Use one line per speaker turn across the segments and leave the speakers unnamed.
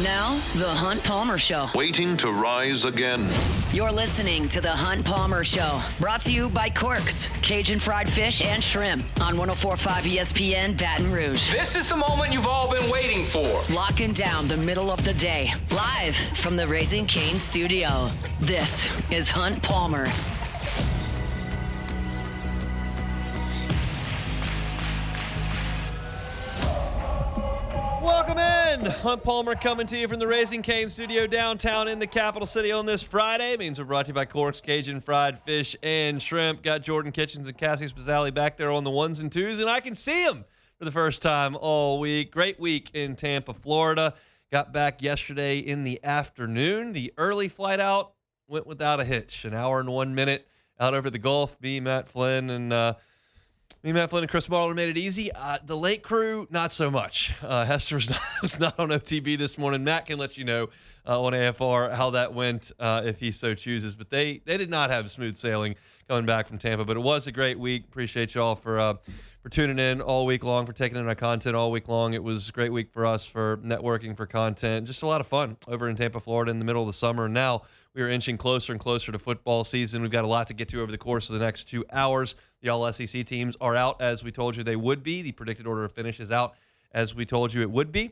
Now, The Hunt Palmer Show.
Waiting to rise again.
You're listening to The Hunt Palmer Show. Brought to you by Quirks, Cajun fried fish and shrimp on 104.5 ESPN Baton Rouge.
This is the moment you've all been waiting for.
Locking down the middle of the day. Live from the Raising Cane studio. This is Hunt Palmer.
Welcome in. Hunt Palmer coming to you from the Raising Cane studio downtown in the capital city on this Friday. Means we're brought to you by Corks, Cajun fried fish and shrimp. Got Jordan Kitchens and Cassie Spazzali back there on the ones and twos, and I can see them for the first time all week. Great week in Tampa, Florida. Got back yesterday in the afternoon. The early flight out went without a hitch. An hour and 1 minute out over the Gulf. Matt Flynn, and Chris Marler made it easy. The late crew, not so much. Hester was not on OTB this morning. Matt can let you know on AFR how that went if he so chooses. But they did not have smooth sailing coming back from Tampa. But it was a great week. Appreciate y'all for tuning in all week long, for taking in our content all week long. It was a great week for us for networking, for content. Just a lot of fun over in Tampa, Florida in the middle of the summer. Now we are inching closer and closer to football season. We've got a lot to get to over the course of the next 2 hours. The All-SEC teams are out as we told you they would be. The predicted order of finish is out as we told you it would be.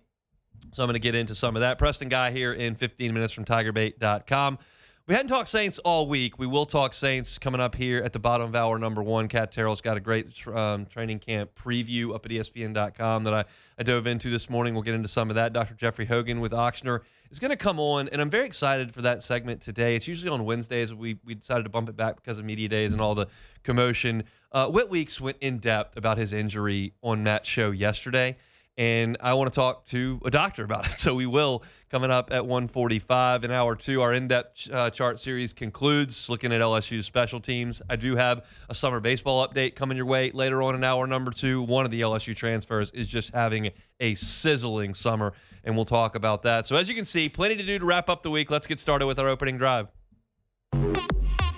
So I'm going to get into some of that. Preston Guy here in 15 minutes from TigerBait.com. We hadn't talked Saints all week. We will talk Saints coming up here at the bottom of hour number 1. Kat Terrell's got a great training camp preview up at ESPN.com that I dove into this morning. We'll get into some of that. Dr. Jeffrey Hogan with Ochsner is going to come on, and I'm very excited for that segment today. It's usually on Wednesdays. We decided to bump it back because of media days and all the commotion. Whit Weeks went in depth about his injury on Matt's show yesterday, and I want to talk to a doctor about it. So we will, coming up at 1:45 in hour 2. Our in-depth chart series concludes looking at LSU's special teams. I do have a summer baseball update coming your way later on in hour number 2. One of the LSU transfers is just having a sizzling summer, and we'll talk about that. So as you can see, plenty to do to wrap up the week. Let's get started with our opening drive.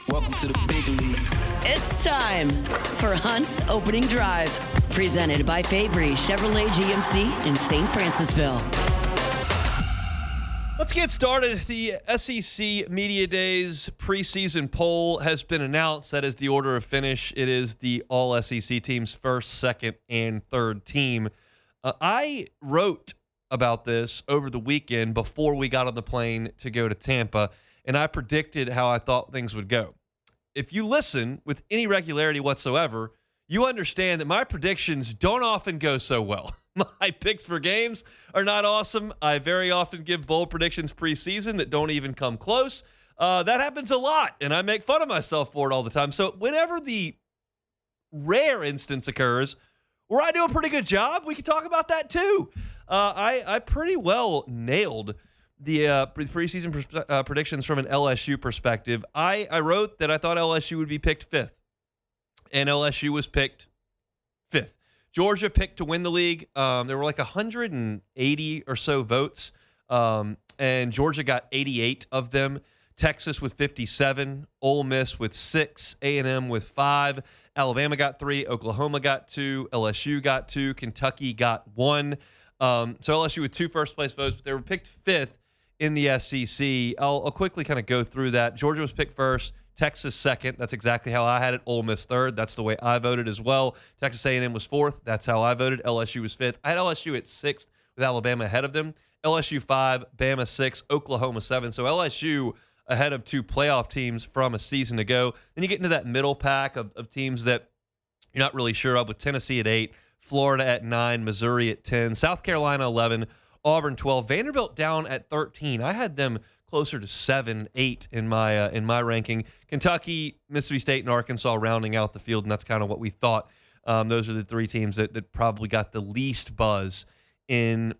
Welcome to the big league.
It's time for Hunt's Opening Drive. Presented by Fabry Chevrolet GMC in St. Francisville.
Let's get started. The SEC Media Days preseason poll has been announced. That is the order of finish. It is the all-SEC teams' first, second, and third team. I wrote about this over the weekend before we got on the plane to go to Tampa, and I predicted how I thought things would go. If you listen with any regularity whatsoever, you understand that my predictions don't often go so well. My picks for games are not awesome. I very often give bold predictions preseason that don't even come close. That happens a lot, and I make fun of myself for it all the time. So whenever the rare instance occurs where I do a pretty good job, we can talk about that too. I pretty well nailed the preseason predictions from an LSU perspective. I wrote that I thought LSU would be picked 5th. And LSU was picked 5th. Georgia picked to win the league. There were like 180 or so votes, and Georgia got 88 of them. Texas with 57, Ole Miss with 6, A&M with 5, Alabama got 3, Oklahoma got 2, LSU got 2, Kentucky got 1. So LSU with 2 first-place votes, but they were picked 5th in the SEC. I'll quickly kind of go through that. Georgia was picked 1st. Texas 2nd. That's exactly how I had it. Ole Miss 3rd. That's the way I voted as well. Texas A&M was 4th. That's how I voted. LSU was 5th. I had LSU at 6th with Alabama ahead of them. LSU 5, Bama 6, Oklahoma 7. So LSU ahead of 2 playoff teams from a season ago. Then you get into that middle pack of teams that you're not really sure of, with Tennessee at 8, Florida at 9, Missouri at 10, South Carolina 11, Auburn 12, Vanderbilt down at 13. I had them closer to 7, 8 in my ranking. Kentucky, Mississippi State, and Arkansas rounding out the field, and that's kind of what we thought. Those are the 3 teams that probably got the least buzz in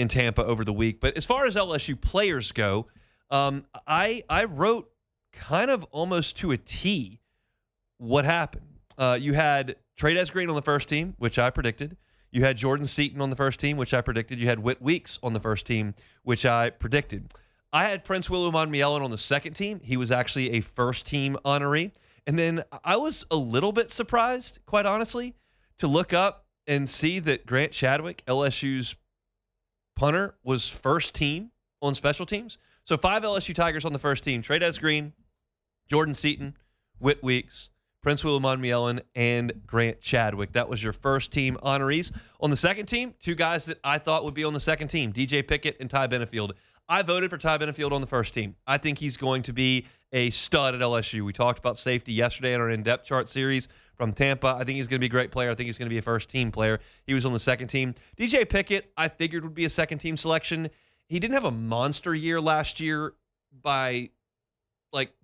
Tampa over the week. But as far as LSU players go, I wrote kind of almost to a T what happened. You had Trey Green on the first team, which I predicted. You had Jordan Seaton on the first team, which I predicted. You had Whit Weeks on the first team, which I predicted. I had Prince Willoughby-Yellen on the second team. He was actually a first-team honoree. And then I was a little bit surprised, quite honestly, to look up and see that Grant Chadwick, LSU's punter, was first team on special teams. So 5 LSU Tigers on the first team: Trey Green, Jordan Seaton, Whit Weeks, Prince William Ellen, and Grant Chadwick. That was your first team honorees. On the second team, 2 guys that I thought would be on the second team: DJ Pickett and Ty Benefield. I voted for Ty Benefield on the first team. I think he's going to be a stud at LSU. We talked about safety yesterday in our in-depth chart series from Tampa. I think he's going to be a great player. I think he's going to be a first-team player. He was on the second team. DJ Pickett, I figured would be a second-team selection. He didn't have a monster year last year by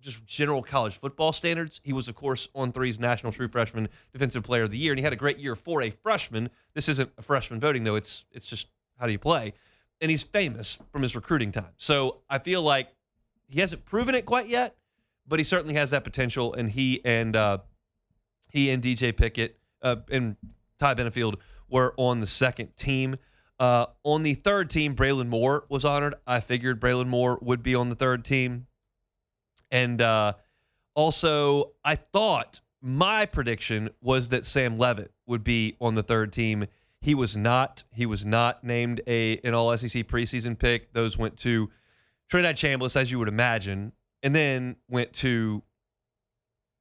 just general college football standards. He was, of course, On3's National True Freshman Defensive Player of the Year, and he had a great year for a freshman. This isn't a freshman voting, though. It's just how do you play? And he's famous from his recruiting time. So I feel like he hasn't proven it quite yet, but he certainly has that potential, and he and DJ Pickett and Ty Benefield were on the second team. On the third team, Braylon Moore was honored. I figured Braylon Moore would be on the third team. And also, I thought my prediction was that Sam Leavitt would be on the third team. He was not. He was not named an All-SEC preseason pick. Those went to Trinidad Chambliss, as you would imagine, and then went to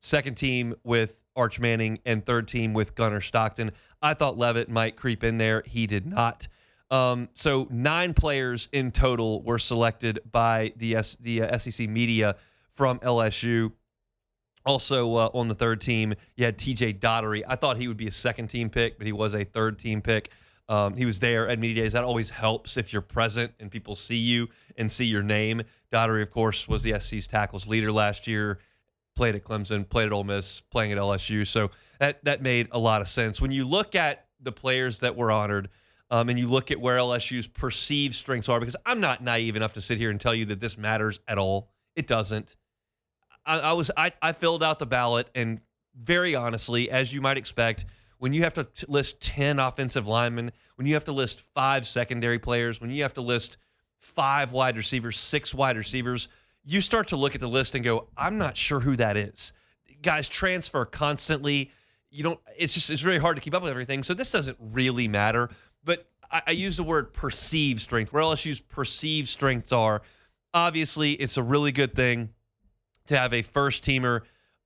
second team with Arch Manning and third team with Gunnar Stockton. I thought Leavitt might creep in there. He did not. So 9 players in total were selected by the SEC media from LSU. Also on the third team, you had TJ Daugherty. I thought he would be a second-team pick, but he was a third-team pick. He was there at media days. That always helps if you're present and people see you and see your name. Daugherty, of course, was the SEC's tackles leader last year, played at Clemson, played at Ole Miss, playing at LSU. So that made a lot of sense. When you look at the players that were honored, and you look at where LSU's perceived strengths are, because I'm not naive enough to sit here and tell you that this matters at all. It doesn't. I filled out the ballot, and very honestly, as you might expect, when you have to list 10 offensive linemen, when you have to list 5 secondary players, when you have to list 5 wide receivers, 6 wide receivers, you start to look at the list and go, I'm not sure who that is. Guys transfer constantly. It's very hard to keep up with everything. So this doesn't really matter. But I use the word perceived strength, where LSU's perceived strengths are. Obviously, it's a really good thing to have a first-teamer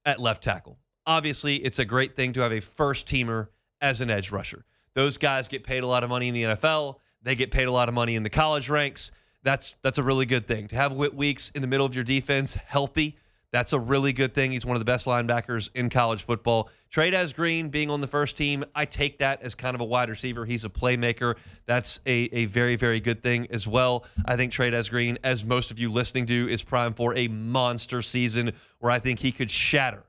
at left tackle. Obviously, it's a great thing to have a first-teamer as an edge rusher. Those guys get paid a lot of money in the NFL. They get paid a lot of money in the college ranks. That's a really good thing. To have Whit Weeks in the middle of your defense healthy, that's a really good thing. He's one of the best linebackers in college football. Trey Green being on the first team, I take that as kind of a wide receiver. He's a playmaker. That's a very, very good thing as well. I think Trey Green, as most of you listening to, is primed for a monster season where I think he could shatter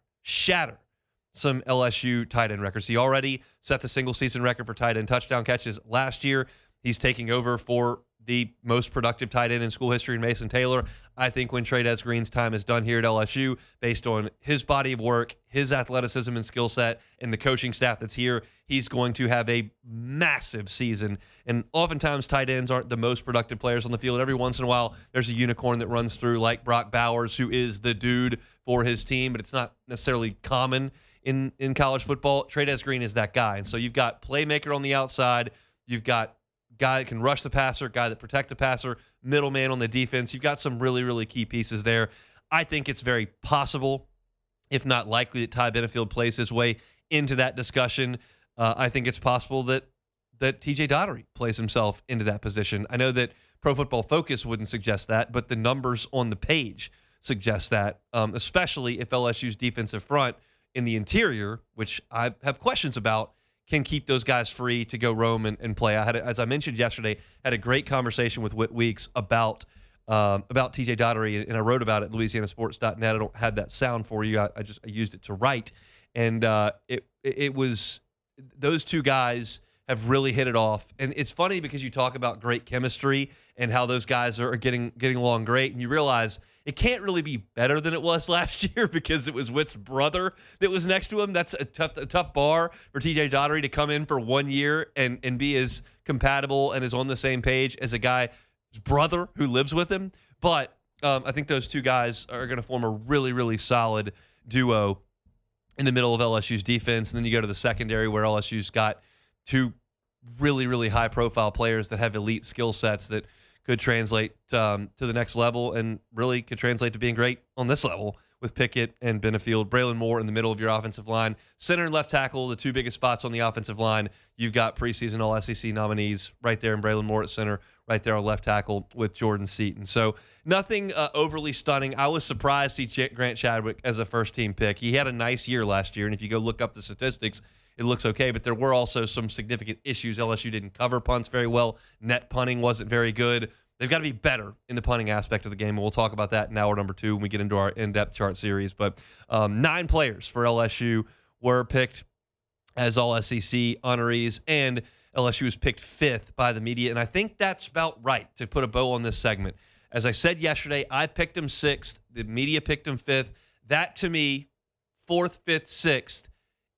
some LSU tight end records. He already set the single season record for tight end touchdown catches last year. He's taking over for the most productive tight end in school history in Mason Taylor. I think when Trey Green's time is done here at LSU, based on his body of work, his athleticism and skill set, and the coaching staff that's here, he's going to have a massive season. And oftentimes tight ends aren't the most productive players on the field. Every once in a while, there's a unicorn that runs through like Brock Bowers, who is the dude for his team, but it's not necessarily common in college football. Trey Green is that guy. And so you've got playmaker on the outside. You've got guy that can rush the passer, guy that protect the passer, middleman on the defense. You've got some really, really key pieces there. I think it's very possible, if not likely, that Ty Benefield plays his way into that discussion. I think it's possible that TJ Daugherty plays himself into that position. I know that Pro Football Focus wouldn't suggest that, but the numbers on the page suggest that, especially if LSU's defensive front in the interior, which I have questions about, can keep those guys free to go roam and play. I had, as I mentioned yesterday, had a great conversation with Whit Weeks about TJ Daugherty, and I wrote about it at LouisianaSports.net. I don't have that sound for you. I used it to write, and it was those two guys have really hit it off. And it's funny because you talk about great chemistry and how those guys are getting along great, and you realize it can't really be better than it was last year because it was Whit's brother that was next to him. That's a tough bar for TJ Daugherty to come in for 1 year and be as compatible and as on the same page as a guy's brother who lives with him. But I think those two guys are going to form a really, really solid duo in the middle of LSU's defense. And then you go to the secondary where LSU's got 2 really, really high-profile players that have elite skill sets that could translate to the next level and really could translate to being great on this level with Pickett and Benefield. Braylon Moore in the middle of your offensive line. Center and left tackle, the two biggest spots on the offensive line. You've got preseason All-SEC nominees right there, and Braylon Moore at center, right there on left tackle with Jordan Seaton. So nothing overly stunning. I was surprised to see Grant Chadwick as a first-team pick. He had a nice year last year, and if you go look up the statistics, it looks okay, but there were also some significant issues. LSU didn't cover punts very well. Net punting wasn't very good. They've got to be better in the punting aspect of the game, and we'll talk about that in hour number 2 when we get into our in-depth chart series. But 9 players for LSU were picked as All-SEC honorees, and LSU was picked 5th by the media, and I think that's about right to put a bow on this segment. As I said yesterday, I picked him 6th. The media picked him 5th. That, to me, 4th, 5th, 6th,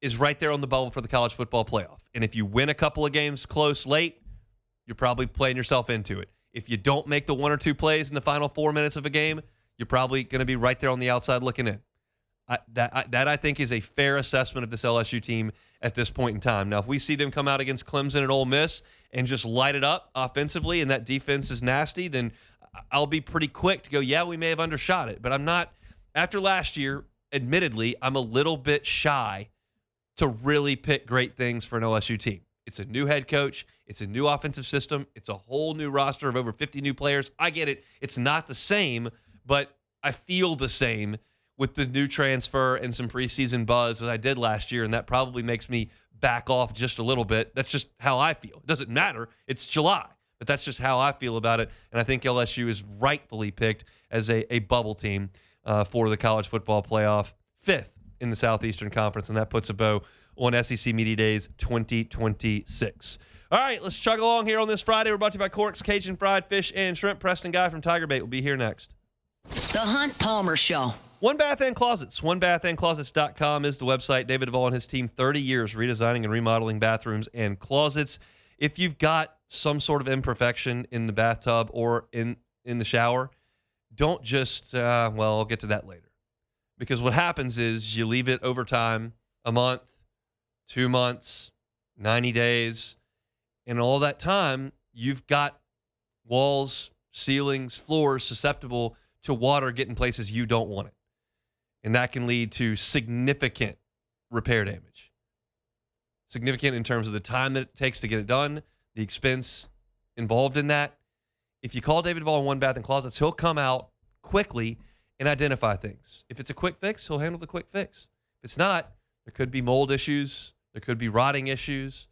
is right there on the bubble for the college football playoff. And if you win a couple of games close late, you're probably playing yourself into it. If you don't make the 1 or 2 plays in the final 4 minutes of a game, you're probably going to be right there on the outside looking in. That I think is a fair assessment of this LSU team at this point in time. Now, if we see them come out against Clemson and Ole Miss and just light it up offensively and that defense is nasty, then I'll be pretty quick to go, yeah, we may have undershot it. But I'm not, after last year, admittedly, I'm a little bit shy to really pick great things for an LSU team. It's a new head coach. It's a new offensive system. It's a whole new roster of over 50 new players. I get it. It's not the same, but I feel the same with the new transfer and some preseason buzz as I did last year, and that probably makes me back off just a little bit. That's just how I feel. It doesn't matter. It's July, but that's just how I feel about it, and I think LSU is rightfully picked as a bubble team for the college football playoff, 5th in the Southeastern Conference, and that puts a bow on SEC Media Days 2026. All right, let's chug along here on this Friday. We're brought to you by Corks, Cajun Fried Fish and Shrimp. Preston Guy from Tiger Bait will be here next.
The Hunt Palmer Show.
One Bath and Closets. OneBathAndClosets.com is the website. David Duvall and his team, 30 years redesigning and remodeling bathrooms and closets. If you've got some sort of imperfection in the bathtub or in the shower, don't just, I'll get to that later. Because what happens is you leave it over time, a month, 2 months, 90 days, and all that time, you've got walls, ceilings, floors susceptible to water getting places you don't want it. And that can lead to significant repair damage. Significant in terms of the time that it takes to get it done, the expense involved in that. If you call David Duvall in One Bath and Closets, he'll come out quickly and identify things. If it's a quick fix, he'll handle the quick fix. If it's not, there could be mold issues, there could be rotting issues,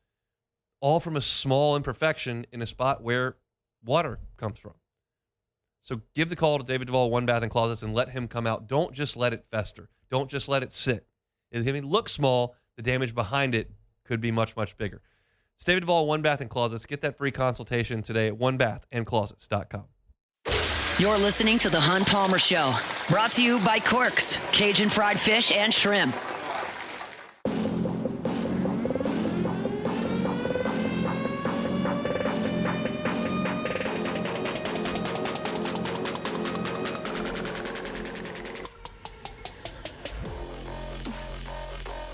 all from a small imperfection in a spot where water comes from. So give the call to David Duvall, One Bath and Closets, and let him come out. Don't just let it fester. Don't just let it sit. If it looks small, the damage behind it could be much, much bigger. It's David Duvall, One Bath and Closets. Get that free consultation today at onebathandclosets.com.
You're listening to The Hunt Palmer Show. Brought to you by Corks, Cajun Fried Fish and Shrimp.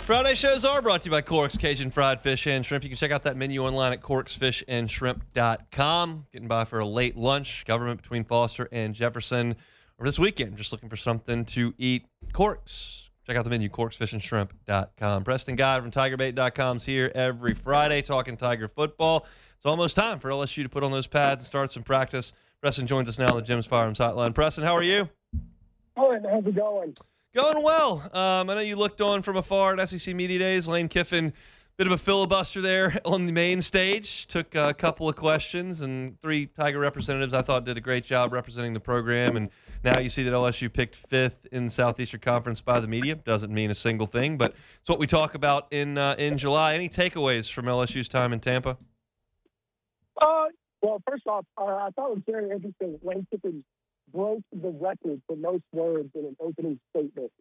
Friday shows are brought to you by Corks, Cajun Fried Fish and Shrimp. You can check out that menu online at corksfishandshrimp.com. Getting by for a late lunch, government between Foster and Jefferson. Or this weekend, just looking for something to eat. Corks. Check out the menu, corksfishandshrimp.com. Preston Guy from TigerBait.com is here every Friday talking Tiger football. It's almost time for LSU to put on those pads and start some practice. Preston joins us now on the Jim's Firearms Hotline. Preston, how are you?
Good. How's it going?
Going well. I know you looked on from afar at SEC Media Days. Lane Kiffin, bit of a filibuster there on the main stage. Took a couple of questions, and 3 Tiger representatives I thought did a great job representing the program. And now you see that LSU picked 5th in the Southeastern Conference by the media. Doesn't mean a single thing, but it's what we talk about in July. Any takeaways from LSU's time in Tampa?
Well, first off, I thought it was very interesting. Lane Kiffin broke the record for most words in an opening statement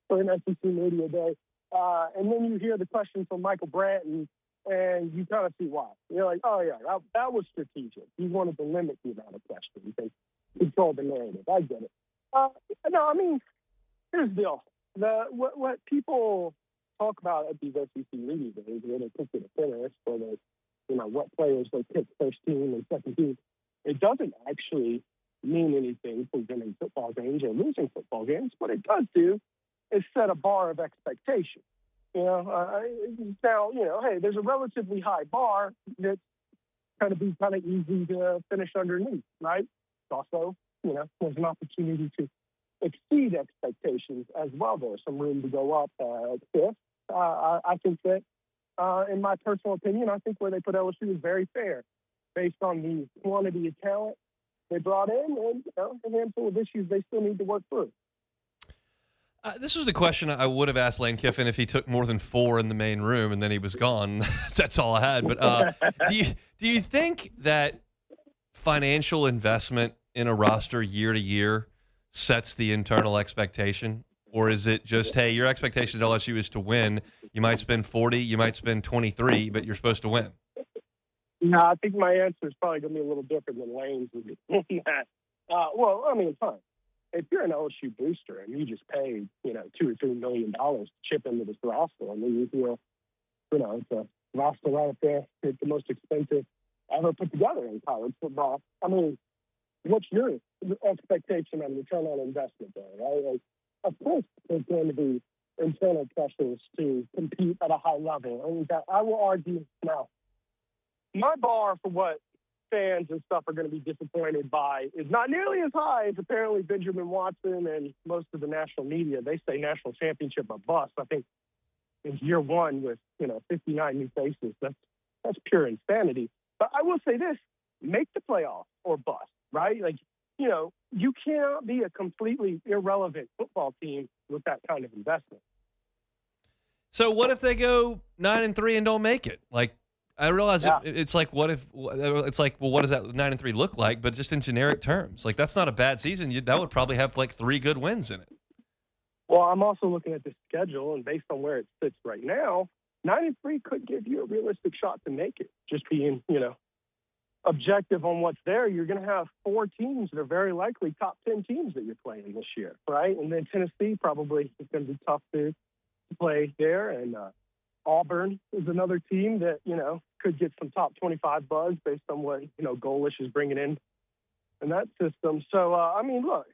for an SEC Media Day. And then you hear the question from Michael Branton, and you kind of see why. You're like, oh, yeah, that was strategic. He wanted to limit the amount of questions and control the narrative. I get it. No, I mean, here's the deal. What people talk about at these SEC Media Days, where they pick the finish for the, what players they pick first team and second team, It doesn't actually mean anything for winning football games or losing football games. What it does do is set a bar of expectation. Now, hey, there's a relatively high bar that's kind of easy to finish underneath, right? Also, there's an opportunity to exceed expectations as well. There's some room to go up fifth. I think that, in my personal opinion, I think where they put LSU is very fair based on the quantity of talent they brought in and a handful of issues they still need to work through.
This was a question I would have asked Lane Kiffin if he took more than 4 in the main room and then he was gone. That's all I had. But do you think that financial investment in a roster year to year sets the internal expectation? Or is it just, hey, your expectation at LSU is to win. You might spend 40, you might spend 23, but you're supposed to win?
No, I think my answer is probably going to be a little different than Lane's would be. Fine. If you're an LSU booster and you just paid, $2 or $3 million to chip into this roster, you feel, it's a roster right up there. It's the most expensive ever put together in college football. What's your expectation on return on investment there, right? Of course, there's going to be internal pressures to compete at a high level. And I will argue now, my bar for what fans and stuff are going to be disappointed by is not nearly as high as apparently Benjamin Watson and most of the national media. They say national championship or bust. I think in year one with 59 new faces, that's pure insanity. But I will say this: make the playoffs or bust, right? You cannot be a completely irrelevant football team with that kind of investment.
So what if they go 9-3 and don't make it? I realize it's like, what does that 9-3 look like? But just in generic terms, that's not a bad season. That would probably have 3 good wins in it.
Well, I'm also looking at the schedule, and based on where it sits right now, 9-3 could give you a realistic shot to make it. Just being, objective on what's there, you're going to have 4 teams that are very likely top 10 teams that you're playing this year, right? And then Tennessee probably is going to be tough to play there, and Auburn is another team that, could get some top 25 buzz based on what, Golish is bringing in that system. So, look,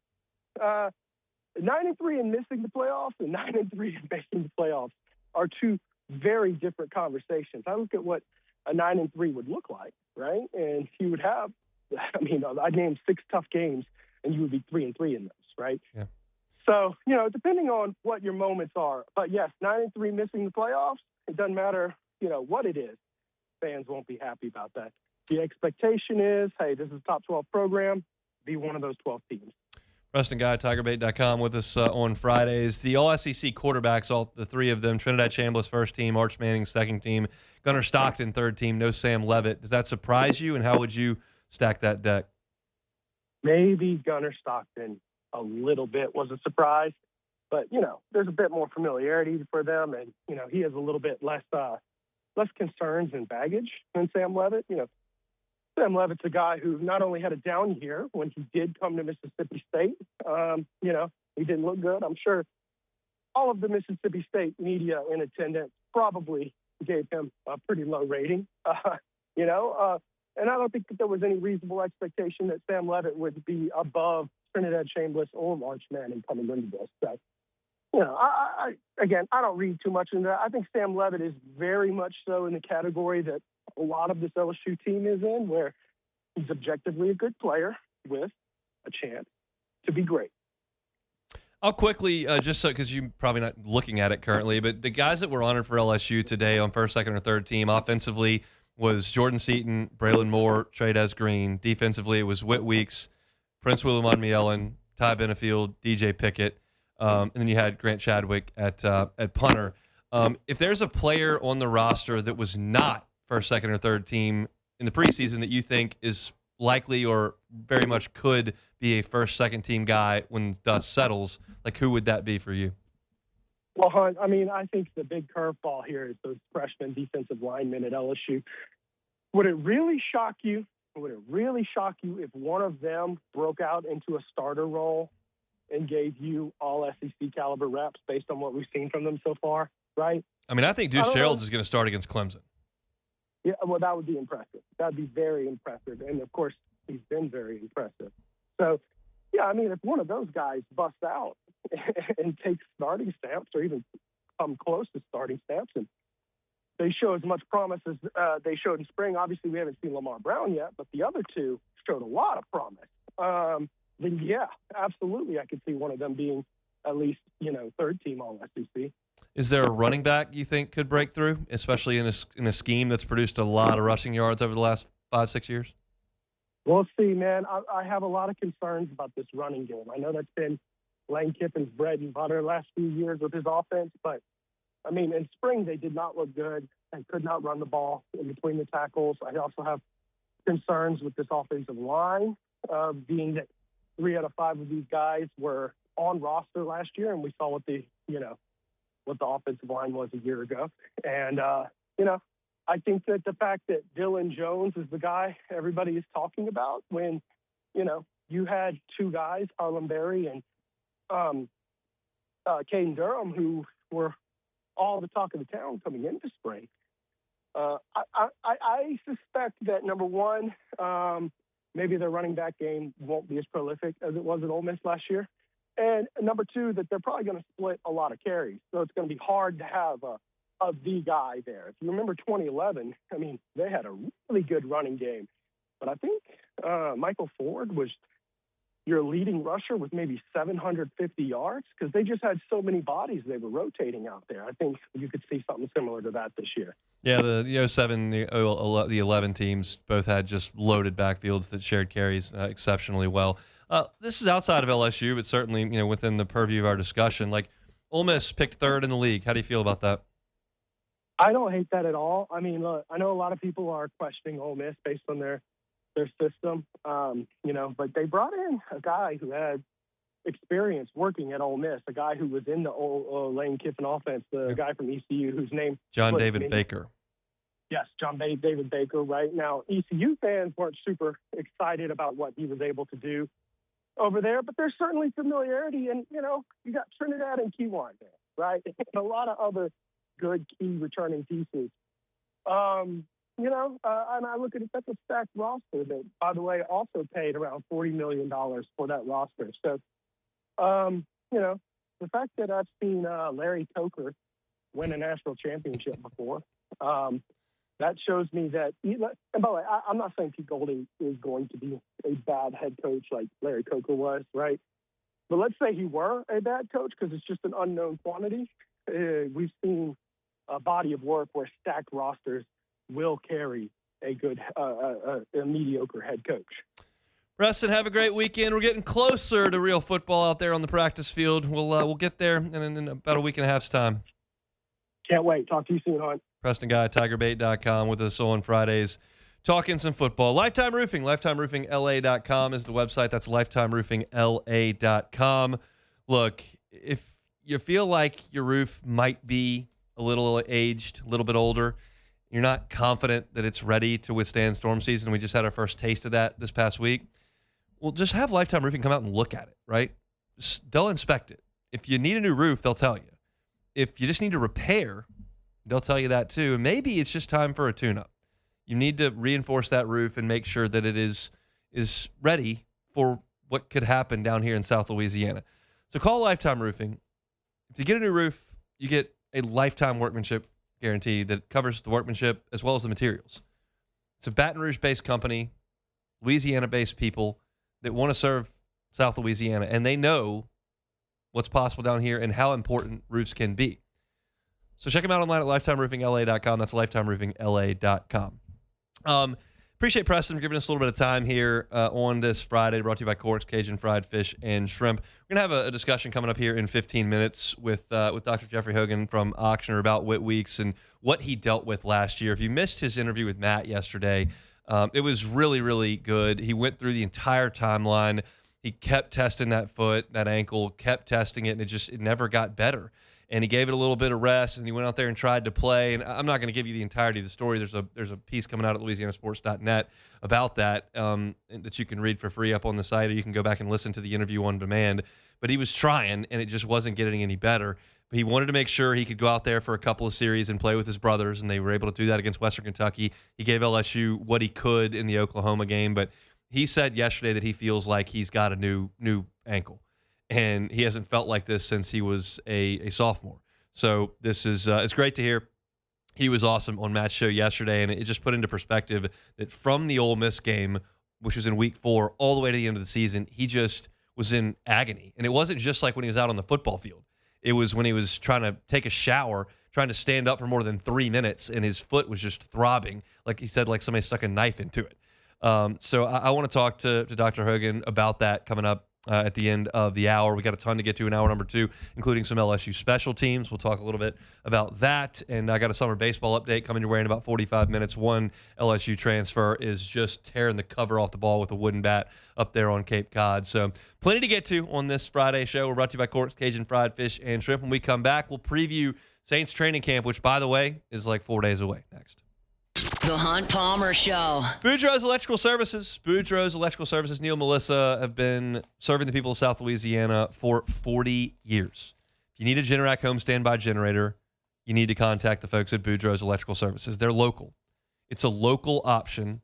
9-3 and missing the playoffs and 9-3 and making the playoffs are 2 very different conversations. I look at what a 9-3 would look like, right? And you would have, I'd name 6 tough games and you would be 3-3 in those, right? Yeah. So, depending on what your moments are. But yes, 9-3 missing the playoffs, it doesn't matter, what it is. Fans won't be happy about that. The expectation is, hey, this is a top 12 program. Be one of those 12 teams.
Preston Guy, TigerBait.com with us on Fridays. The All-SEC quarterbacks, all the 3 of them, Trinidad Chambliss first team, Arch Manning second team, Gunnar Stockton third team, no Sam Leavitt. Does that surprise you, and how would you stack that deck? Maybe
Gunnar Stockton a little bit was a surprise, but, there's a bit more familiarity for them, and, he has a little bit less concerns and baggage than Sam Leavitt. Sam Leavitt's a guy who not only had a down year when he did come to Mississippi State, he didn't look good. I'm sure all of the Mississippi State media in attendance probably gave him a pretty low rating, and I don't think that there was any reasonable expectation that Sam Leavitt would be above Trinidad Chambliss or Arch Manning coming into this. So, I don't read too much into that. I think Sam Leavitt is very much so in the category that a lot of this LSU team is in, where he's objectively a good player with a chance to be great.
I'll quickly, just so, because you're probably not looking at it currently, but the guys that were honored for LSU today on first, second, or third team, offensively was Jordan Seaton, Braylon Moore, Trey'Dez Green. Defensively, it was Whit Weeks, Prince William-Onmielen, Ty Benefield, DJ Pickett, and then you had Grant Chadwick at punter. If there's a player on the roster that was not first, second, or third team in the preseason that you think is likely or very much could be a first, second team guy when dust settles, who would that be for you?
Well, Hunt, I think the big curveball here is those freshman defensive linemen at LSU. Would it really shock you if one of them broke out into a starter role and gave you all SEC caliber reps based on what we've seen from them so far, right?
I think Deuce Gerald's is going to start against Clemson.
Yeah, well, that would be impressive. That would be very impressive. And, of course, he's been very impressive. So, yeah, I mean, if one of those guys busts out and takes starting snaps or even come close to starting snaps and they show as much promise as they showed in spring. Obviously, we haven't seen Lamar Brown yet, but the other two showed a lot of promise. Then, yeah, absolutely, I could see one of them being at least, third team All-SEC.
Is there a running back you think could break through, especially in a scheme that's produced a lot of rushing yards over the last 5-6 years?
We'll see, man. I have a lot of concerns about this running game. I know that's been Lane Kiffin's bread and butter last few years with his offense, but I mean, in spring, they did not look good and could not run the ball in between the tackles. I also have concerns with this offensive line, being that 3 out of 5 of these guys were on roster last year, and we saw what the offensive line was a year ago. And, I think that the fact that Dylan Jones is the guy everybody is talking about when, you had 2 guys, Arlen Berry and Caden Durham, who were all the talk of the town coming into spring. I suspect that, number one, maybe their running back game won't be as prolific as it was at Ole Miss last year. And number 2, that they're probably going to split a lot of carries. So it's going to be hard to have the guy there. If you remember 2011, I mean, they had a really good running game. But I think Michael Ford was your leading rusher with maybe 750 yards because they just had so many bodies they were rotating out there. I think you could see something similar to that this year.
Yeah, the 07, the 11 teams both had just loaded backfields that shared carries exceptionally well. This is outside of LSU, but certainly within the purview of our discussion. Like, Ole Miss picked 3rd in the league. How do you feel about that?
I don't hate that at all. I mean, look, I know a lot of people are questioning Ole Miss based on their system, but they brought in a guy who had experience working at Ole Miss, a guy who was in the Lane Kiffin offense, the guy from ECU whose name
John David Baker.
Yes, John David Baker. Right now, ECU fans weren't super excited about what he was able to do over there, but there's certainly familiarity, and you got Trinidad and Kiwan there, right, and a lot of other good key returning pieces. And I look at it, that's a stacked roster that, by the way, also paid around $40 million for that roster. So, the fact that I've seen Larry Coker win a national championship before, that shows me that, and by the way, I'm not saying Pete Golding is going to be a bad head coach like Larry Coker was, right? But let's say he were a bad coach because it's just an unknown quantity. We've seen a body of work where stacked rosters will carry a good, a mediocre head coach.
Preston, have a great weekend. We're getting closer to real football out there on the practice field. We'll get there in about a week and a half's time.
Can't wait. Talk to you soon, Hunt.
Preston Guy, TigerBait.com with us on Fridays, talking some football. Lifetime Roofing, LifetimeRoofingLA.com is the website. That's LifetimeRoofingLA.com. Look, if you feel like your roof might be a little aged, a little bit older, you're not confident that it's ready to withstand storm season. We just had our first taste of that this past week. Well, just have Lifetime Roofing come out and look at it, right? They'll inspect it. If you need a new roof, they'll tell you. If you just need to repair, they'll tell you that too. And maybe it's just time for a tune-up. You need to reinforce that roof and make sure that it is ready for what could happen down here in South Louisiana. So call Lifetime Roofing. If you get a new roof, you get a lifetime workmanship guarantee that covers the workmanship as well as the materials. It's a Baton Rouge-based company, Louisiana-based people that want to serve South Louisiana, and they know what's possible down here and how important roofs can be. So check them out online at LifetimeRoofingLA.com. That's LifetimeRoofingLA.com. Appreciate Preston for giving us a little bit of time here on this Friday, brought to you by Corks, Cajun Fried Fish and Shrimp. We're going to have a discussion coming up here in 15 minutes with Dr. Jeffrey Hogan from Auctioner about Whit Weeks and what he dealt with last year. If you missed his interview with Matt yesterday, it was really, really good. He went through the entire timeline. He kept testing that foot, that ankle, kept testing it, and it never got better. And he gave it a little bit of rest, and he went out there and tried to play. And I'm not going to give you the entirety of the story. There's a piece coming out at LouisianaSports.net about that that you can read for free up on the site, or you can go back and listen to the interview on demand. But he was trying, and it just wasn't getting any better. But he wanted to make sure he could go out there for a couple of series and play with his brothers, and they were able to do that against Western Kentucky. He gave LSU what he could in the Oklahoma game, but he said yesterday that he feels like he's got a new ankle, and he hasn't felt like this since he was a sophomore. So this is it's great to hear. He was awesome on Matt's show yesterday, and it just put into perspective that from the Ole Miss game, which was in week 4, all the way to the end of the season, he just was in agony. And it wasn't just like when he was out on the football field. It was when he was trying to take a shower, trying to stand up for more than 3 minutes, and his foot was just throbbing. Like he said, like somebody stuck a knife into it. So I want to talk to Dr. Hogan about that coming up at the end of the hour. We got a ton to get to in hour number 2, including some LSU special teams. We'll talk a little bit about that. And I got a summer baseball update coming your way in about 45 minutes. One LSU transfer is just tearing the cover off the ball with a wooden bat up there on Cape Cod. So plenty to get to on this Friday show. We're brought to you by Cork's Cajun Fried Fish and Shrimp. When we come back, we'll preview Saints training camp, which, by the way, is like 4 days away next.
The Hunt Palmer Show.
Boudreaux's Electrical Services. Boudreaux's Electrical Services. Neil and Melissa have been serving the people of South Louisiana for 40 years. If you need a Generac home standby generator, you need to contact the folks at Boudreaux's Electrical Services. They're local. It's a local option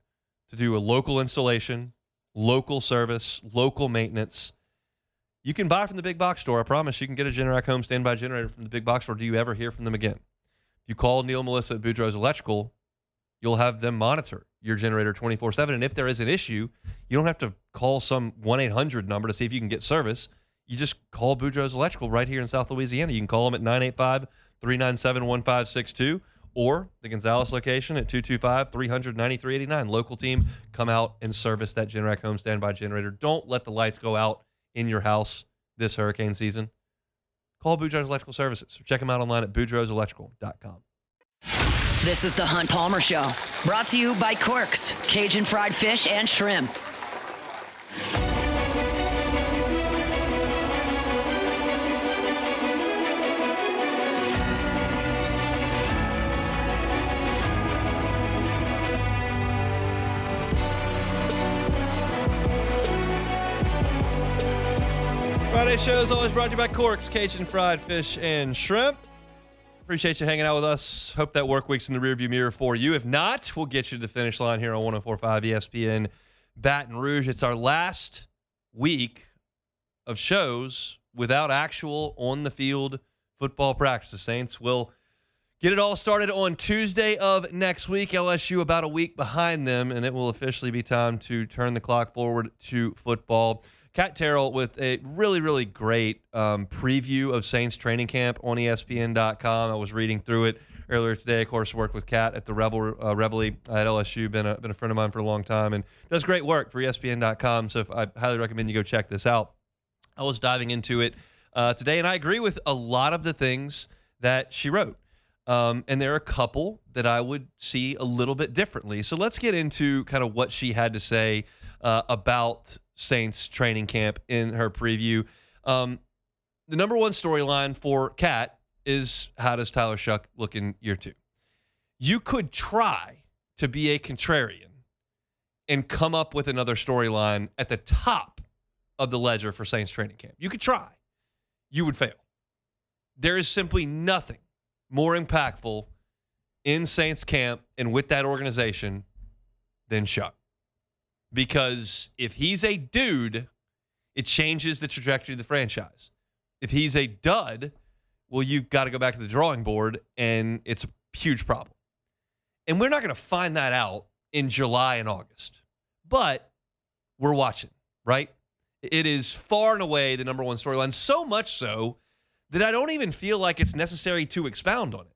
to do a local installation, local service, local maintenance. You can buy from the big box store. I promise you can get a Generac home standby generator from the big box store. Do you ever hear from them again? If you call Neil and Melissa at Boudreaux's Electrical, you'll have them monitor your generator 24/7. And if there is an issue, you don't have to call some 1-800 number to see if you can get service. You just call Boudreaux's Electrical right here in South Louisiana. You can call them at 985-397-1562 or the Gonzales location at 225-300-9389. Local team, come out and service that Generac home standby generator. Don't let the lights go out in your house this hurricane season. Call Boudreaux's Electrical Services or check them out online at boudreauxelectrical.com.
This is the Hunt Palmer Show, brought to you by Cork's Cajun Fried Fish and Shrimp.
Friday show is always brought to you by Cork's Cajun Fried Fish and Shrimp. Appreciate you hanging out with us. Hope that work week's in the rearview mirror for you. If not, we'll get you to the finish line here on 104.5 ESPN Baton Rouge. It's our last week of shows without actual on-the-field football practice. The Saints will get it all started on Tuesday of next week. LSU about a week behind them, and it will officially be time to turn the clock forward to football. Kat Terrell with a really, really great preview of Saints training camp on ESPN.com. I was reading through it earlier today. Of course, worked with Kat at the Reveille at LSU. Been a friend of mine for a long time and does great work for ESPN.com. So I highly recommend you go check this out. I was diving into it today, and I agree with a lot of the things that she wrote. And there are a couple that I would see a little bit differently. So let's get into kind of what she had to say about Saints training camp in her preview. The number one storyline for Kat is, how does Tyler Shuck look in year 2? You could try to be a contrarian and come up with another storyline at the top of the ledger for Saints training camp. You could try. You would fail. There is simply nothing more impactful in Saints camp and with that organization than Shuck. Because if he's a dude, it changes the trajectory of the franchise. If he's a dud, well, you've got to go back to the drawing board, and it's a huge problem. And we're not going to find that out in July and August. But we're watching, right? It is far and away the number one storyline, so much so that I don't even feel like it's necessary to expound on it.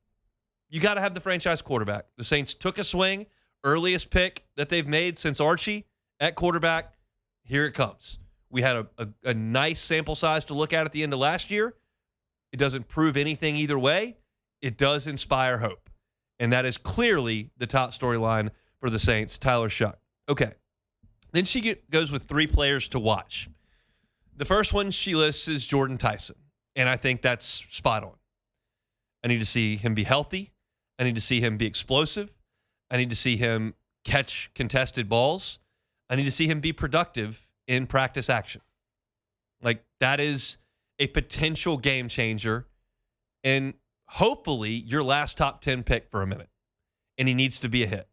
You got to have the franchise quarterback. The Saints took a swing, earliest pick that they've made since Archie at quarterback. Here it comes. We had a nice sample size to look at the end of last year. It doesn't prove anything either way. It does inspire hope. And that is clearly the top storyline for the Saints, Tyler Shuck. Okay. Then she goes with 3 players to watch. The first one she lists is Jordan Tyson. And I think that's spot on. I need to see him be healthy. I need to see him be explosive. I need to see him catch contested balls. I need to see him be productive in practice action. Like, that is a potential game changer and hopefully your last top 10 pick for a minute. And he needs to be a hit.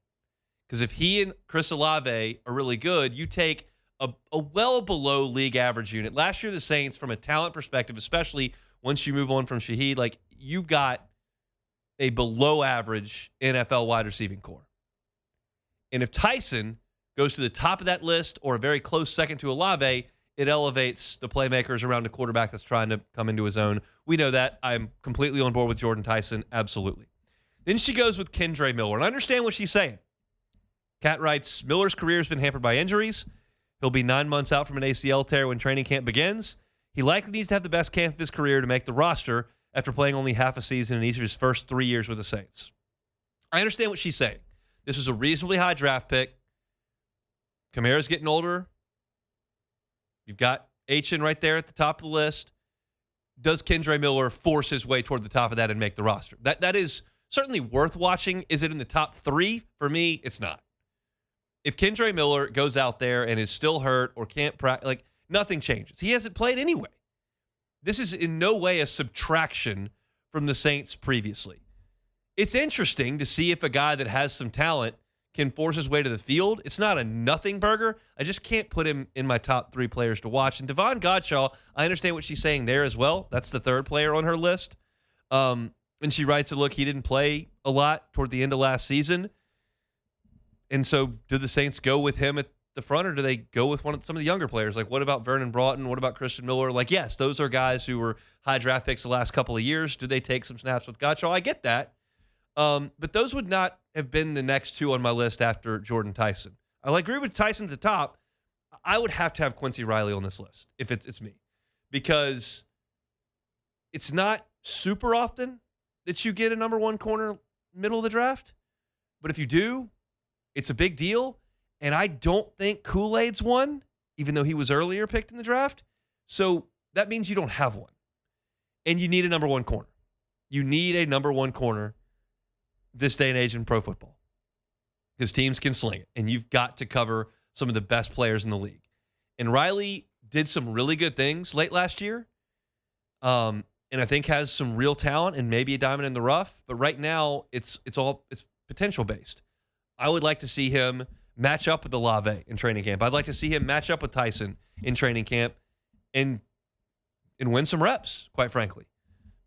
Because if he and Chris Olave are really good, you take a well below league average unit. Last year, the Saints, from a talent perspective, especially once you move on from Shaheed, like you got a below average NFL wide receiving core. And if Tyson goes to the top of that list or a very close second to Olave, it elevates the playmakers around the quarterback that's trying to come into his own. We know that. I'm completely on board with Jordan Tyson. Absolutely. Then she goes with Kendre Miller. And I understand what she's saying. Kat writes, Miller's career has been hampered by injuries. He'll be 9 months out from an ACL tear when training camp begins. He likely needs to have the best camp of his career to make the roster after playing only half a season in each of his first 3 years with the Saints. I understand what she's saying. This was a reasonably high draft pick. Kamara's getting older. You've got Achan right there at the top of the list. Does Kendre Miller force his way toward the top of that and make the roster? That is certainly worth watching. Is it in the top 3? For me, it's not. If Kendre Miller goes out there and is still hurt or can't practice, like nothing changes. He hasn't played anyway. This is in no way a subtraction from the Saints previously. It's interesting to see if a guy that has some talent can force his way to the field. It's not a nothing burger. I just can't put him in my top 3 players to watch. And Devon Godshaw, I understand what she's saying there as well. That's the 3rd player on her list. And she writes, look, he didn't play a lot toward the end of last season. And so do the Saints go with him at the front, or do they go with some of the younger players? Like, what about Vernon Broughton? What about Christian Miller? Like, yes, those are guys who were high draft picks the last couple of years. Do they take some snaps with Godshaw? I get that. But those would not have been the next 2 on my list after Jordan Tyson. I'll agree with Tyson at the top. I would have to have Quincy Riley on this list if it's me, because it's not super often that you get a number 1 corner middle of the draft. But if you do, it's a big deal. And I don't think Kool-Aid's one, even though he was earlier picked in the draft. So that means you don't have one. And you need a number 1 corner. You need a number 1 corner this day and age in pro football, because teams can sling it, and you've got to cover some of the best players in the league. And Riley did some really good things late last year, and I think has some real talent and maybe a diamond in the rough. But right now, it's potential based. I would like to see him match up with Olave in training camp. I'd like to see him match up with Tyson in training camp and win some reps, quite frankly,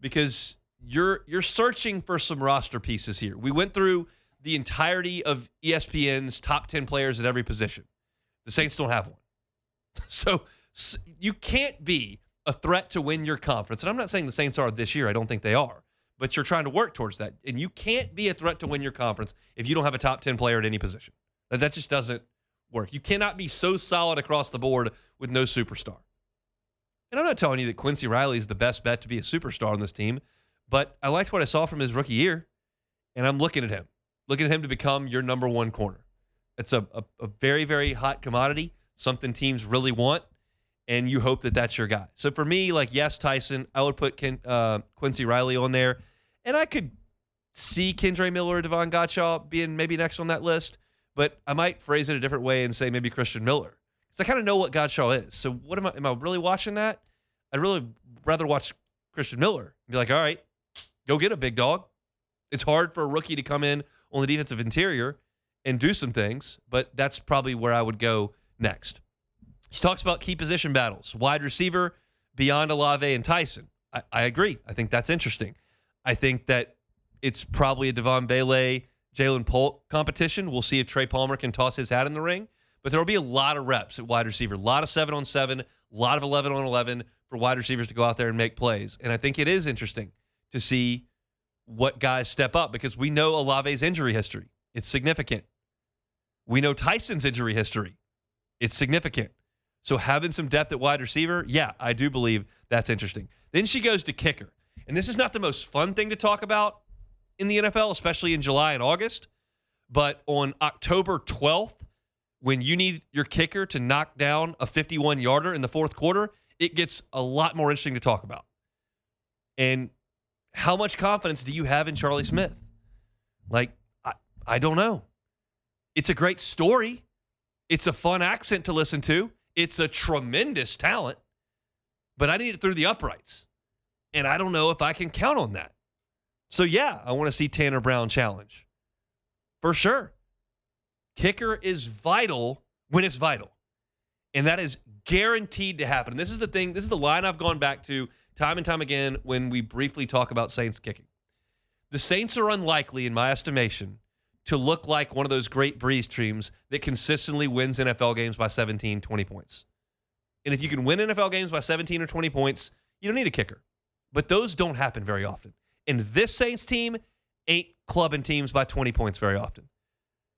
because you're searching for some roster pieces here. We went through the entirety of ESPN's top 10 players at every position. The Saints don't have one. So you can't be a threat to win your conference. And I'm not saying the Saints are this year. I don't think they are. But you're trying to work towards that. And you can't be a threat to win your conference if you don't have a top 10 player at any position. That just doesn't work. You cannot be so solid across the board with no superstar. And I'm not telling you that Quincy Riley is the best bet to be a superstar on this team, but I liked what I saw from his rookie year, and I'm looking at him to become your number 1 corner. It's a very, very hot commodity, something teams really want, and you hope that that's your guy. So for me, like, yes, Tyson, I would put Quincy Riley on there, and I could see Kendre Miller or Devon Godshaw being maybe next on that list, but I might phrase it a different way and say maybe Christian Miller, because I kind of know what Godshaw is. So what am I really watching that? I'd really rather watch Christian Miller and be like, all right, go get a big dog. It's hard for a rookie to come in on the defensive interior and do some things, but that's probably where I would go next. She talks about key position battles, wide receiver beyond Olave and Tyson. I agree. I think that's interesting. I think that it's probably a Devon Bailey, Jalen Polk competition. We'll see if Trey Palmer can toss his hat in the ring, but there will be a lot of reps at wide receiver, a lot of 7-on-7, a lot of 11-on-11 for wide receivers to go out there and make plays. And I think it is interesting to see what guys step up, because we know Olave's injury history. It's significant. We know Tyson's injury history. It's significant. So having some depth at wide receiver, yeah, I do believe that's interesting. Then she goes to kicker. And this is not the most fun thing to talk about in the NFL, especially in July and August. But on October 12th, when you need your kicker to knock down a 51-yarder in the fourth quarter, it gets a lot more interesting to talk about. And how much confidence do you have in Charlie Smith? Like, I don't know. It's a great story. It's a fun accent to listen to. It's a tremendous talent. But I need it through the uprights. And I don't know if I can count on that. So, yeah, I want to see Tanner Brown challenge. For sure. Kicker is vital when it's vital. And that is guaranteed to happen. And this is the thing. This is the line I've gone back to time and time again when we briefly talk about Saints kicking. The Saints are unlikely, in my estimation, to look like one of those great breeze teams that consistently wins NFL games by 17, 20 points. And if you can win NFL games by 17 or 20 points, you don't need a kicker. But those don't happen very often. And this Saints team ain't clubbing teams by 20 points very often.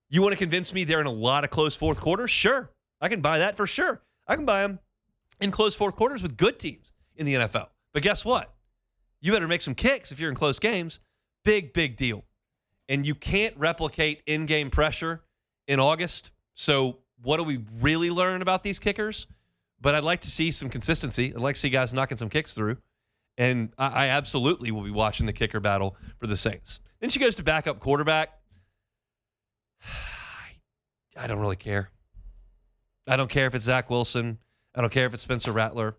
You want to convince me they're in a lot of close fourth quarters? Sure. I can buy that for sure. I can buy them in close fourth quarters with good teams in the NFL. But guess what? You better make some kicks if you're in close games. Big, big deal. And you can't replicate in-game pressure in August. So what do we really learn about these kickers? But I'd like to see some consistency. I'd like to see guys knocking some kicks through. And I absolutely will be watching the kicker battle for the Saints. Then she goes to backup quarterback. I don't really care. I don't care if it's Zach Wilson. I don't care if it's Spencer Rattler.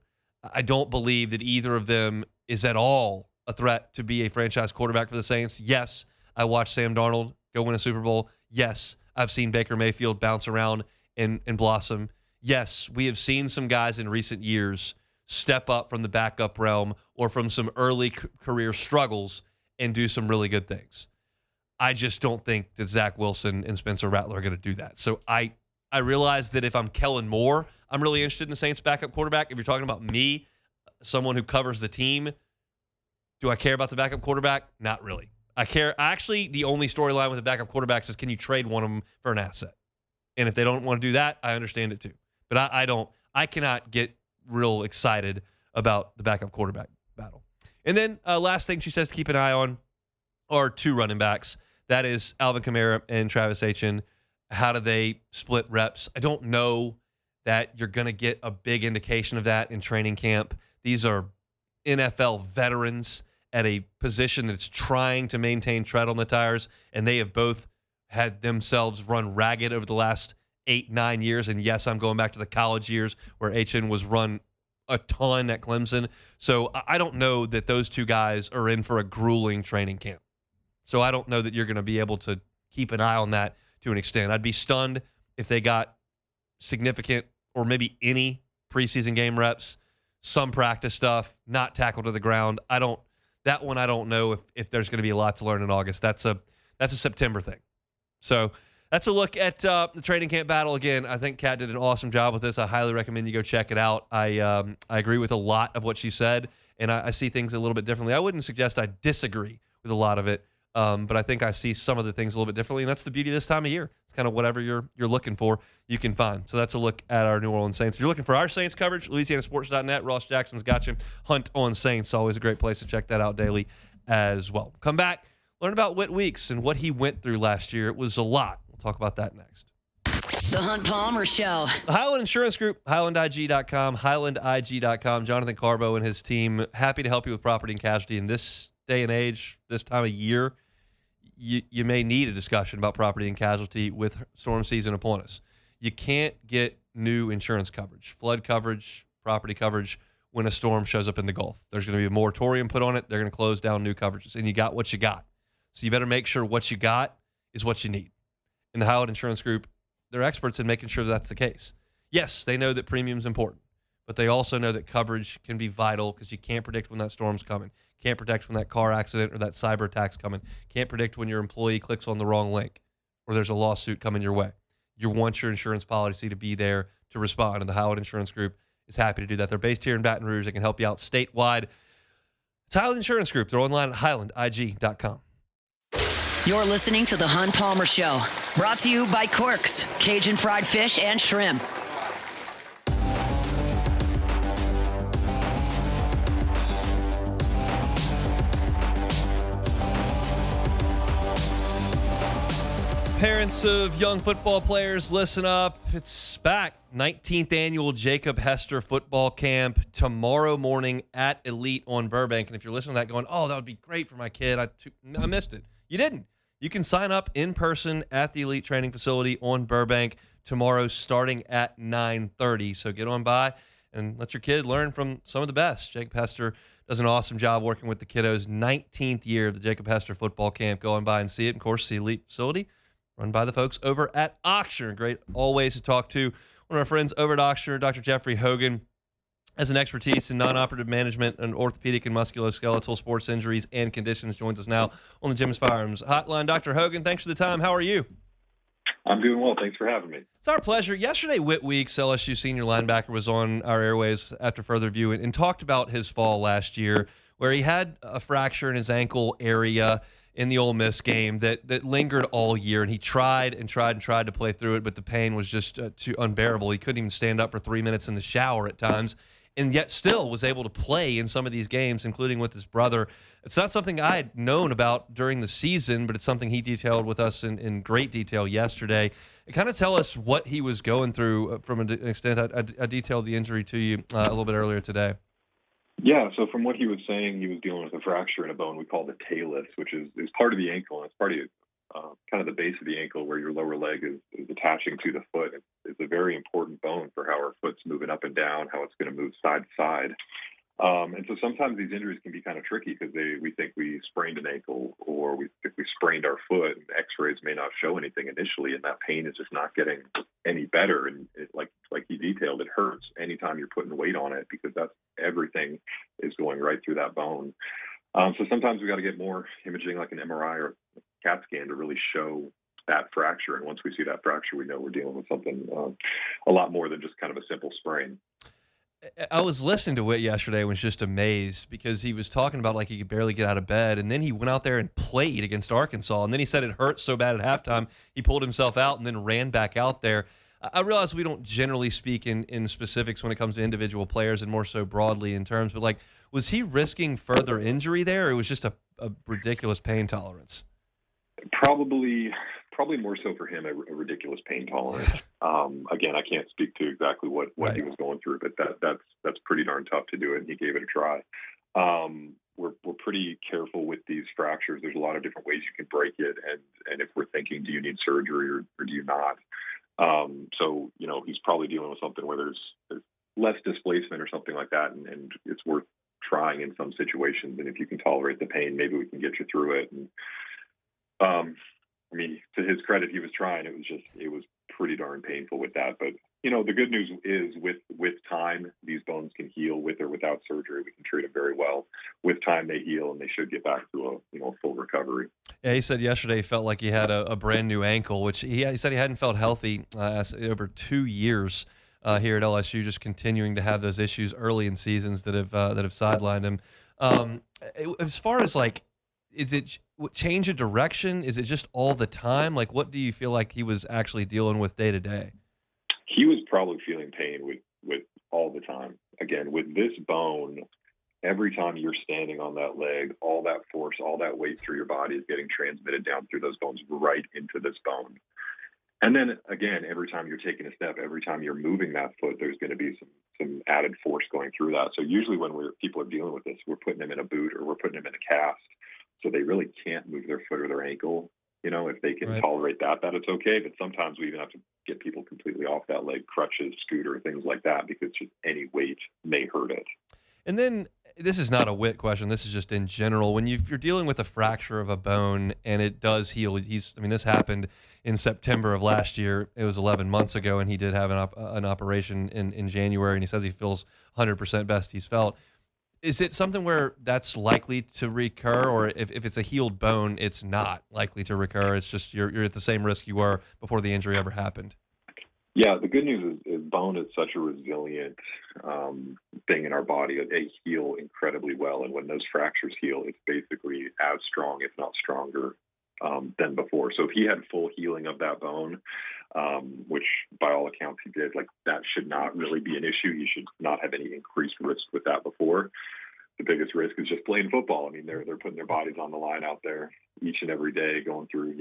I don't believe that either of them is at all a threat to be a franchise quarterback for the Saints. Yes, I watched Sam Darnold go win a Super Bowl. Yes, I've seen Baker Mayfield bounce around and blossom. Yes, we have seen some guys in recent years step up from the backup realm or from some early career struggles and do some really good things. I just don't think that Zach Wilson and Spencer Rattler are going to do that. So I realize that if I'm Kellen Moore, I'm really interested in the Saints backup quarterback. If you're talking about me, someone who covers the team, do I care about the backup quarterback? Not really. I care. Actually, the only storyline with the backup quarterbacks is can you trade one of them for an asset? And if they don't want to do that, I understand it too. But I don't. I cannot get real excited about the backup quarterback battle. And then last thing she says to keep an eye on are two running backs. That is Alvin Kamara and Travis Etienne. How do they split reps? I don't know that you're going to get a big indication of that in training camp. These are NFL veterans at a position that's trying to maintain tread on the tires, and they have both had themselves run ragged over the last 8-9 years. And yes, I'm going back to the college years where Etienne was run a ton at Clemson. So I don't know that those two guys are in for a grueling training camp. So I don't know that you're going to be able to keep an eye on that to an extent. I'd be stunned if they got significant or maybe any preseason game reps, some practice stuff, not tackled to the ground. That one I don't know if there's going to be a lot to learn in August. That's a September thing. So that's a look at the training camp battle. Again, I think Kat did an awesome job with this. I highly recommend you go check it out. I agree with a lot of what she said, and I see things a little bit differently. I wouldn't suggest I disagree with a lot of it, but I think I see some of the things a little bit differently, and that's the beauty of this time of year. It's kind of whatever you're looking for, you can find. So that's a look at our New Orleans Saints. If you're looking for our Saints coverage, LouisianaSports.net, Ross Jackson's got you. Hunt on Saints, always a great place to check that out daily as well. Come back, learn about Whit Weeks and what he went through last year. It was a lot. We'll talk about that next.
The Hunt Palmer Show.
The Highland Insurance Group, HighlandIG.com, HighlandIG.com. Jonathan Carbo and his team, happy to help you with property and casualty in this day and age, this time of year. You may need a discussion about property and casualty with storm season upon us. You can't get new insurance coverage, flood coverage, property coverage when a storm shows up in the Gulf. There's going to be a moratorium put on it. They're going to close down new coverages, and you got what you got. So you better make sure what you got is what you need. And the Highland Insurance Group, they're experts in making sure that's the case. Yes, they know that premium's important, but they also know that coverage can be vital because you can't predict when that storm's coming. Can't predict when that car accident or that cyber attack's coming. Can't predict when your employee clicks on the wrong link or there's a lawsuit coming your way. You want your insurance policy to be there to respond, and the Highland Insurance Group is happy to do that. They're based here in Baton Rouge. They can help you out statewide. It's Highland Insurance Group. They're online at HighlandIG.com.
You're listening to The Hunt Palmer Show, brought to you by Quirks, Cajun fried fish and shrimp.
Parents of young football players, listen up. It's back. 19th annual Jacob Hester football camp tomorrow morning at Elite on Burbank. And if you're listening to that going, oh, that would be great for my kid, I missed it. You didn't. You can sign up in person at the Elite Training Facility on Burbank tomorrow starting at 9:30. So get on by and let your kid learn from some of the best. Jacob Hester does an awesome job working with the kiddos. 19th year of the Jacob Hester football camp. Go on by and see it. Of course, the Elite facility run by the folks over at Oxford. Great always to talk to one of our friends over at Oxford, Dr. Jeffrey Hogan, has an expertise in non-operative management and orthopedic and musculoskeletal sports injuries and conditions. Joins us now on the Jim's Firearms Hotline. Dr. Hogan, thanks for the time. How are you?
I'm doing well. Thanks for having me.
It's our pleasure. Yesterday, Whit Weeks, LSU senior linebacker, was on our airways after further review and talked about his fall last year, where he had a fracture in his ankle area in the Ole Miss game that lingered all year, and he tried to play through it, but the pain was just too unbearable. He couldn't even stand up for 3 minutes in the shower at times, and yet still was able to play in some of these games, including with his brother. It's not something I had known about during the season, but it's something he detailed with us in great detail yesterday. Kind of tell us what he was going through from an extent. I detailed the injury to you a little bit earlier today.
Yeah, so from what he was saying, he was dealing with a fracture in a bone we call the talus, which is part of the ankle, and it's part of kind of the base of the ankle where your lower leg is attaching to the foot. It's a very important bone for how our foot's moving up and down, how it's going to move side to side. And so sometimes these injuries can be kind of tricky because we think we sprained an ankle or we think we sprained our foot, and X-rays may not show anything initially, and that pain is just not getting any better. And like he detailed, it hurts anytime you're putting weight on it because everything is going right through that bone. So sometimes we got to get more imaging like an MRI or CAT scan to really show that fracture. And once we see that fracture, we know we're dealing with something a lot more than just kind of a simple sprain.
I was listening to Whit yesterday and was just amazed because he was talking about like he could barely get out of bed, and then he went out there and played against Arkansas, and then he said it hurt so bad at halftime he pulled himself out and then ran back out there. I realize we don't generally speak in specifics when it comes to individual players and more so broadly in terms, but like, was he risking further injury there, or it was just a ridiculous pain tolerance? Probably
more so for him, a ridiculous pain tolerance. Again, I can't speak to exactly what right. He was going through, but that's pretty darn tough to do it, and he gave it a try. We're pretty careful with these fractures. There's a lot of different ways you can break it, and if we're thinking, do you need surgery or do you not? So, he's probably dealing with something where there's less displacement or something like that, and it's worth trying in some situations. And if you can tolerate the pain, maybe we can get you through it. And to his credit, he was trying. It was pretty darn painful with that. But, the good news is with time, these bones can heal with or without surgery. We can treat them very well. With time, they heal, and they should get back to a full recovery.
Yeah, he said yesterday he felt like he had a brand new ankle, which he said he hadn't felt healthy over 2 years here at LSU, just continuing to have those issues early in seasons that have sidelined him. As far as like, is it change of direction? Is it just all the time? Like, what do you feel like he was actually dealing with day to day?
He was probably feeling pain with all the time. Again, with this bone, every time you're standing on that leg, all that force, all that weight through your body is getting transmitted down through those bones right into this bone. And then again, every time you're taking a step, every time you're moving that foot, there's going to be some added force going through that. So usually when people are dealing with this, we're putting them in a boot or we're putting them in a cast. So they really can't move their foot or their ankle. If they can tolerate that it's okay. But sometimes we even have to get people completely off that leg, crutches, scooter, things like that, because just any weight may hurt it.
And then this is not a Whit question. This is just in general. When you're dealing with a fracture of a bone and it does heal, this happened in September of last year. It was 11 months ago, and he did have an operation in January, and he says he feels 100% best he's felt. Is it something where that's likely to recur, or if it's a healed bone, it's not likely to recur? It's just you're at the same risk you were before the injury ever happened?
Yeah, the good news is bone is such a resilient thing in our body. They heal incredibly well, and when those fractures heal, it's basically as strong, if not stronger, than before. So if he had full healing of that bone, which by all accounts he did, like that should not really be an issue. You should not have any increased risk with that before. The biggest risk is just playing football. They're putting their bodies on the line out there each and every day, going through,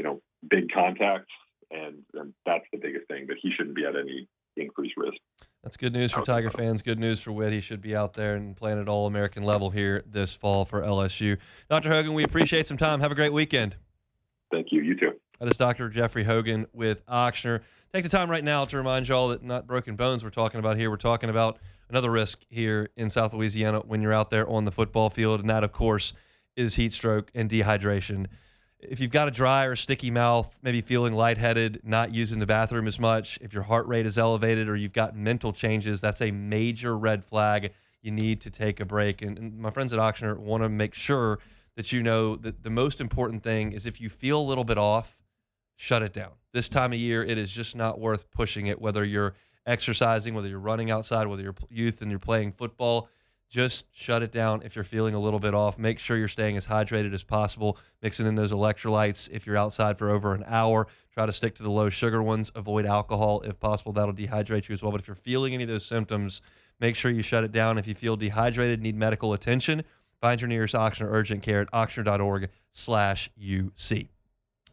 big contacts, and that's the biggest thing. But he shouldn't be at any increased risk.
That's good news for Tiger fans. Good news for Whit. He should be out there and playing at All-American level here this fall for LSU. Dr. Hogan, we appreciate some time. Have a great weekend.
Thank you. You too.
That is Dr. Jeffrey Hogan with Ochsner. Take the time right now to remind y'all that not broken bones we're talking about here. We're talking about another risk here in South Louisiana when you're out there on the football field, and that, of course, is heat stroke and dehydration. if you've got a dry or sticky mouth, maybe feeling lightheaded, not using the bathroom as much, if your heart rate is elevated or you've got mental changes, that's a major red flag. You need to take a break. And my friends at Auctioner want to make sure that you know that the most important thing is if you feel a little bit off, shut it down. This time of year, it is just not worth pushing it, whether you're exercising, whether you're running outside, whether you're youth and you're playing football. Just shut it down if you're feeling a little bit off. Make sure you're staying as hydrated as possible, mixing in those electrolytes. If you're outside for over an hour, try to stick to the low sugar ones. Avoid alcohol if possible. That'll dehydrate you as well. But if you're feeling any of those symptoms, make sure you shut it down. If you feel dehydrated, need medical attention, find your nearest Auctioner urgent care at auctioner.org/UC.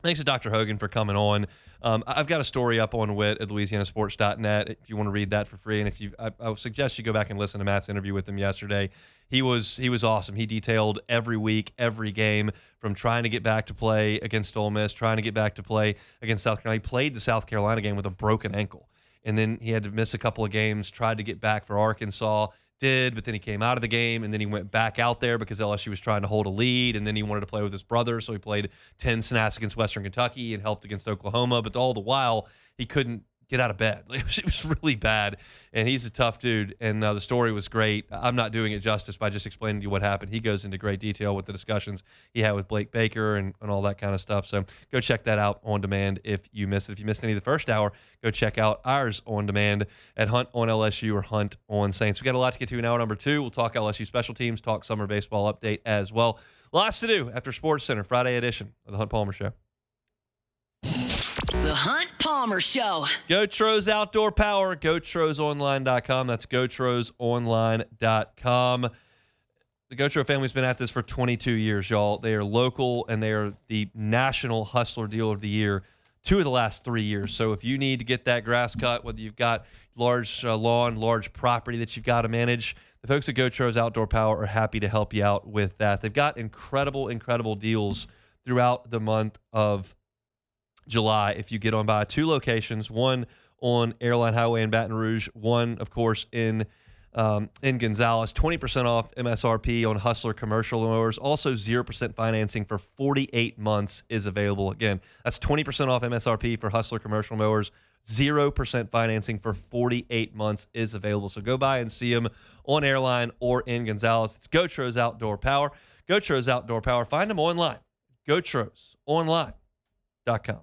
Thanks to Dr. Hogan for coming on. I've got a story up on WIT at louisianasports.net if you want to read that for free. And if I would suggest you go back and listen to Matt's interview with him yesterday. He was awesome. He detailed every week, every game, from trying to get back to play against Ole Miss, trying to get back to play against South Carolina. He played the South Carolina game with a broken ankle, and then he had to miss a couple of games, tried to get back for Arkansas, but then he came out of the game, and then he went back out there because LSU was trying to hold a lead, and then he wanted to play with his brother, so he played 10 snaps against Western Kentucky and helped against Oklahoma, but all the while, he couldn't get out of bed. It was really bad, and he's a tough dude, and the story was great. I'm not doing it justice by just explaining to you what happened. He goes into great detail with the discussions he had with Blake Baker and all that kind of stuff, so go check that out on demand if you missed it. If you missed any of the first hour, go check out ours on demand at Hunt on LSU or Hunt on Saints. We got a lot to get to in hour number 2. We'll talk LSU special teams, talk summer baseball update as well. Lots to do after Sports Center, Friday edition of the Hunt Palmer Show.
The Hunt Palmer Show.
GoTro's Outdoor Power, GoTrosOnline.com. That's GoTrosOnline.com. The GoTro family's been at this for 22 years, y'all. They are local, and they are the National Hustler Deal of the Year 2 of the last 3 years. So if you need to get that grass cut, whether you've got large lawn, large property that you've got to manage, the folks at GoTro's Outdoor Power are happy to help you out with that. They've got incredible, incredible deals throughout the month of July if you get on by 2 locations, one on Airline Highway in Baton Rouge, one, of course, in Gonzales. 20% off MSRP on Hustler commercial mowers. Also, 0% financing for 48 months is available. Again, that's 20% off MSRP for Hustler commercial mowers. 0% financing for 48 months is available. So go by and see them on Airline or in Gonzales. It's GoTro's Outdoor Power. GoTro's Outdoor Power. Find them online. GoTrosOnline.com.